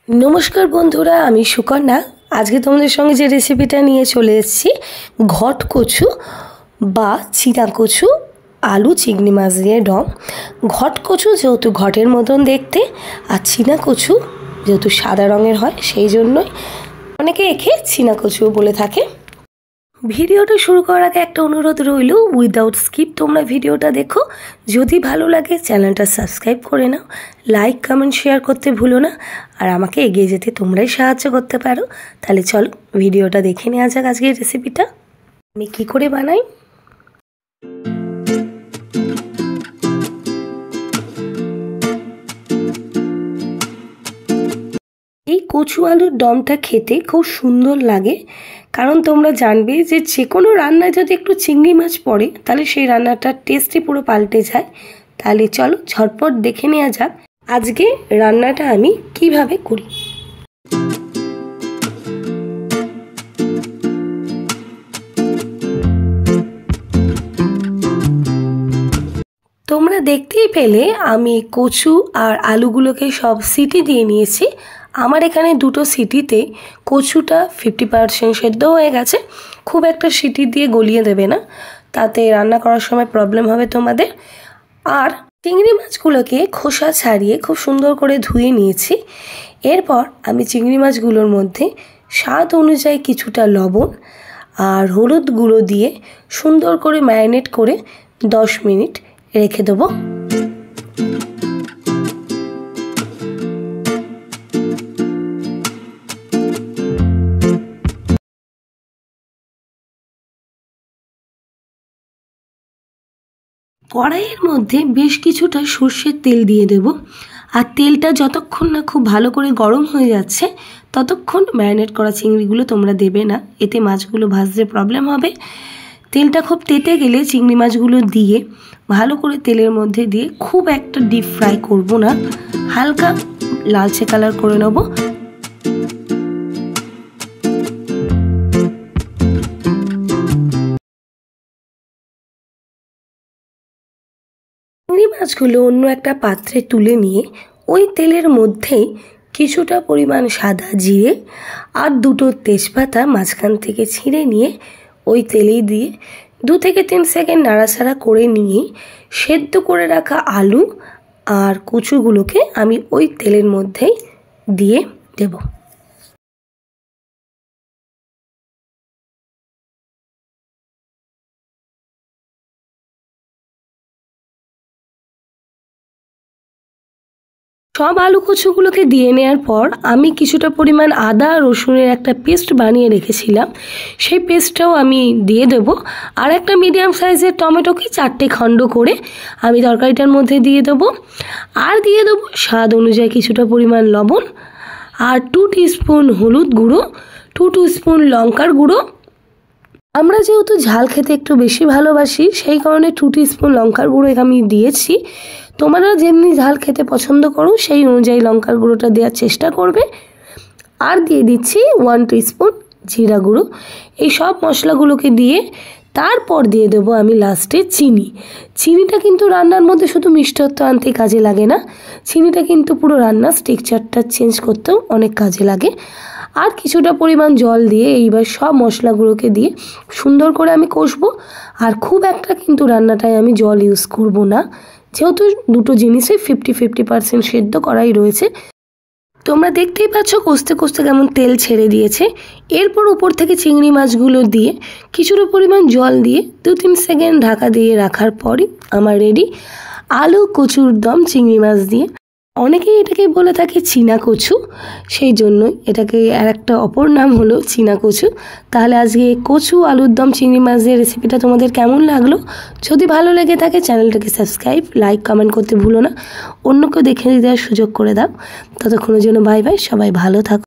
नमस्कार बंधुरा आमी सुकन्या आज के तुम्हारे संगे जे रेसिपिटा निये चले एसेछि घट कचु बा चीना कचु आलू चिंगड़ी माछ दिए डम। घट कचु जेहेतु घटेर मतन देखते और चीना कचु जेहेतु सादा रंगेर हय सेई जोन्नोई अनेके एके चीना कचुओ बोले थाके। ভিডিওটা শুরু করার আগে একটা অনুরোধ রইল, উইদাউট স্কিপ তোমরা ভিডিওটা দেখো। যদি ভালো লাগে চ্যানেলটা সাবস্ক্রাইব করে নাও, লাইক কমেন্ট শেয়ার করতে ভুলো না, আর আমাকে এগিয়ে যেতে তোমরাই সাহায্য করতে পারো। তাহলে চলো ভিডিওটা দেখে নেওয়া যাক আজকের রেসিপিটা আমি কী করে বানাই। এই কচু আলুর দমটা খেতে খুব সুন্দর লাগে, কারণ তোমরা জানবে যে কোনো রান্নায় যদি একটু চিংড়ি মাছ পড়ে তাহলে সেই রান্নাটার টেস্টই পুরো পাল্টে যায়। তাহলে চলো ঝটপট দেখে নেওয়া যাক আজকে রান্নাটা আমি কিভাবে করি। তোমরা দেখতেই পেলে আমি কচু আর আলুগুলোকে সব সিটি দিয়ে নিয়েছি। আমার এখানে দুটো সিটিতে কচুটা 50% সেদ্ধ হয়ে গেছে। খুব একটা সিটি দিয়ে গলিয়ে দেবে না, তাতে রান্না করার সময় প্রবলেম হবে তোমাদের। আর চিংড়ি মাছগুলোকে খোসা ছাড়িয়ে খুব সুন্দর করে ধুয়ে নিয়েছি। এরপর আমি চিংড়ি মাছগুলোর মধ্যে স্বাদ অনুযায়ী কিছুটা লবণ আর হলুদ গুঁড়ো দিয়ে সুন্দর করে ম্যারিনেট করে 10 মিনিট রেখে দেবো। কড়াইয়ের মধ্যে বেশ কিছুটা সর্ষের তেল দিয়ে দেব, আর তেলটা যতক্ষণ না খুব ভালো করে গরম হয়ে যাচ্ছে ততক্ষণ ম্যারিনেট করা চিংড়িগুলো তোমরা দেবে না, এতে মাছগুলো ভাজতে প্রবলেম হবে। তেলটা খুব তেতে গেলে চিংড়ি মাছগুলো দিয়ে ভালো করে তেলের মধ্যে দিয়ে খুব একটা ডিপ ফ্রাই করব না, হালকা লালচে কালার করে নেব। চিংড়ি মাছগুলো অন্য একটা পাত্রে তুলে নিয়ে ওই তেলের মধ্যেই কিছুটা পরিমাণ সাদা জিরে আর দুটো তেজপাতা মাঝখান থেকে ছিঁড়ে নিয়ে ওই তেলেই দিয়ে 2 থেকে 3 সেকেন্ড নাড়াচাড়া করে নিয়ে সেদ্ধ করে রাখা আলু আর কচুগুলোকে আমি ওই তেলের মধ্যেই দিয়ে দেব। সব আলু কচুগুলোকে দিয়ে নেওয়ার পর আমি কিছুটা পরিমাণ আদা রসুনের একটা পেস্ট বানিয়ে রেখেছিলাম, সেই পেস্টটাও আমি দিয়ে দেব। আর একটা মিডিয়াম সাইজের টমেটোকে 4টে খণ্ড করে আমি তরকারিটার মধ্যে দিয়ে দেব। আর দিয়ে দেব স্বাদ অনুযায়ী কিছুটা পরিমাণ লবণ আর 2 টিস্পুন হলুদ গুঁড়ো, 2 টিস্পুন লঙ্কার গুঁড়ো। আমরা যেহেতু ঝাল খেতে একটু বেশি ভালোবাসি সেই কারণে 2 টিস্পুন লঙ্কার গুঁড়ো আমি দিয়েছি। তোমরা যেমনি ঝাল খেতে পছন্দ করো সেই অনুযায়ী লঙ্কার গুঁড়োটা দেওয়ার চেষ্টা করবে। আর দিয়ে দিচ্ছি 1 টিস্পুন জিরা গুঁড়ো। এই সব মশলাগুলোকে দিয়ে তারপর দিয়ে দেবো আমি লাস্টে চিনি। চিনিটা কিন্তু রান্নার মধ্যে শুধু মিষ্টত্ব আনতে কাজে লাগে না, চিনিটা কিন্তু পুরো রান্নার টেক্সচারটা চেঞ্জ করতেও অনেক কাজে লাগে। আর কিছুটা পরিমাণ জল দিয়ে এইবার সব মশলাগুলোকে দিয়ে সুন্দর করে আমি কষবো। আর খুব একটা কিন্তু রান্নাটায় আমি জল ইউজ করব না, যেহেতু দুটো জিনিসে 50% সেদ্ধ করাই রয়েছে। তোমরা দেখতেই পাচ্ছ কষতে কষতে কেমন তেল ছেড়ে দিয়েছে। এরপর উপর থেকে চিংড়ি মাছগুলো দিয়ে কিছুটা পরিমাণ জল দিয়ে 2-3 সেকেন্ড ঢাকা দিয়ে রাখার পরই আমার রেডি আলু কচুর দম চিংড়ি মাছ দিয়ে। অনেকেই এটাকে বলে থাকে চীনা কচু, সেই জন্যই এটাকে আর একটা অপর নাম হলো চীনা কচু। তাহলে আজকে কচু আলুর দম চিংড়ি মাছ দিয়ে রেসিপিটা তোমাদের কেমন লাগলো? যদি ভালো লেগে থাকে চ্যানেলটাকে সাবস্ক্রাইব লাইক কমেন্ট করতে ভুলো না, অন্যকেও দেখে দেওয়ার সুযোগ করে দাও। ততক্ষণের জন্য বাই বাই, সবাই ভালো থাকো।